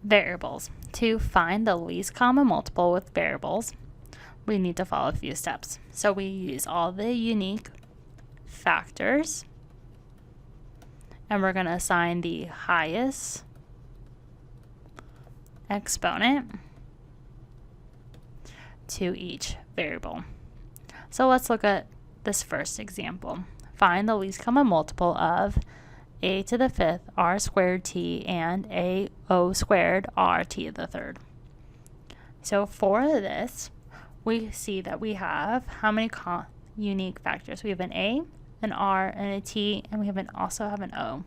variables. To find the least common multiple with variables, we need to follow a few steps. So we use all the unique factors, and we're going to assign the highest exponent to each variable. So let's look at this first example. Find the least common multiple of a to the fifth r squared t and a o squared r t to the third. So for this, we see that we have how many unique factors? We have an a, an r, and a t, and we also have an o.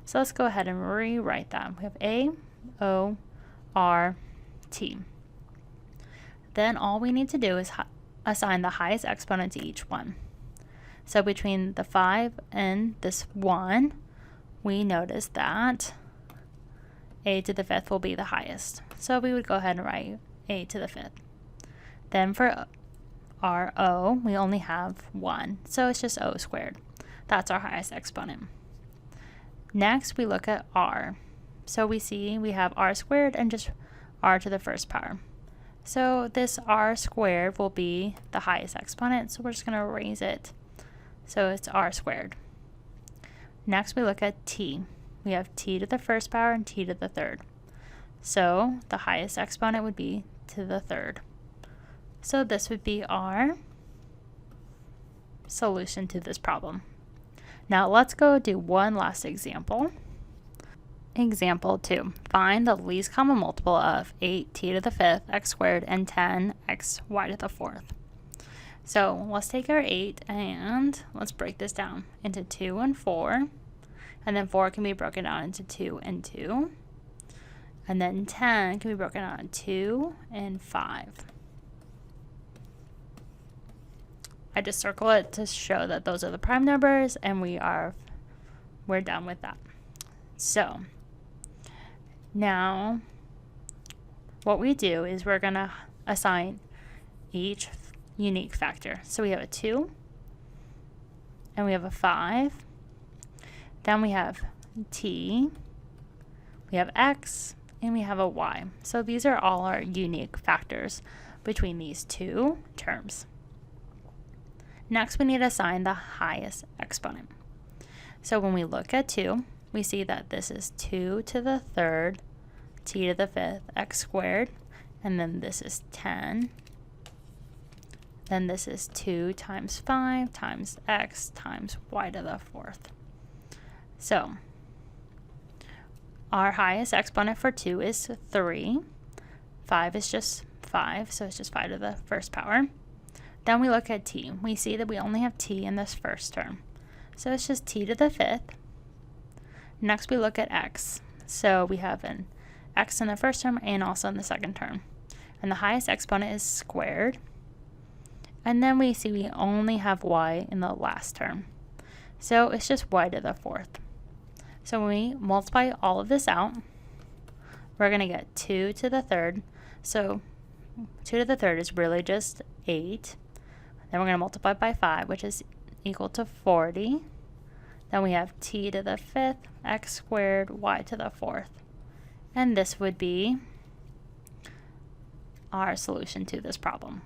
So let's go ahead and rewrite that. We have a, o, r, t. Then all we need to do is assign the highest exponent to each one. So between the 5 and this 1, we notice that a to the fifth will be the highest. So we would go ahead and write a to the fifth. Then for our o, we only have 1, so it's just o squared. That's our highest exponent. Next, we look at r. So we see we have r squared and just r to the first power. So this r squared will be the highest exponent, so we're just going to raise it. So it's r squared. Next, we look at t. We have t to the first power and t to the third. So the highest exponent would be to the third. So this would be our solution to this problem. Now let's go do one last example. Example 2. Find the least common multiple of 8t to the fifth x squared and 10xy to the fourth. So let's take our 8 and let's break this down into 2 and 4. And then 4 can be broken down into 2 and 2. And then 10 can be broken down into 2 and 5. I just circle it to show that those are the prime numbers, and we're done with that. So now what we do is we're going to assign each unique factor. So we have a 2, and we have a 5, then we have t, we have x, and we have a y. So these are all our unique factors between these two terms. Next, we need to assign the highest exponent. So when we look at 2, we see that this is 2 to the third, t to the fifth, x squared, and then this is 10. Then this is 2 times 5 times x times y to the fourth. So our highest exponent for 2 is 3. 5 is just 5, so it's just 5 to the first power. Then we look at t. We see that we only have t in this first term. So it's just t to the fifth. Next we look at x. So we have an x in the first term and also in the second term. And the highest exponent is squared. And then we see we only have y in the last term. So it's just y to the fourth. So when we multiply all of this out, we're going to get 2 to the third. So 2 to the third is really just 8. Then we're going to multiply by 5, which is equal to 40. Then we have t to the fifth, x squared, y to the fourth. And this would be our solution to this problem.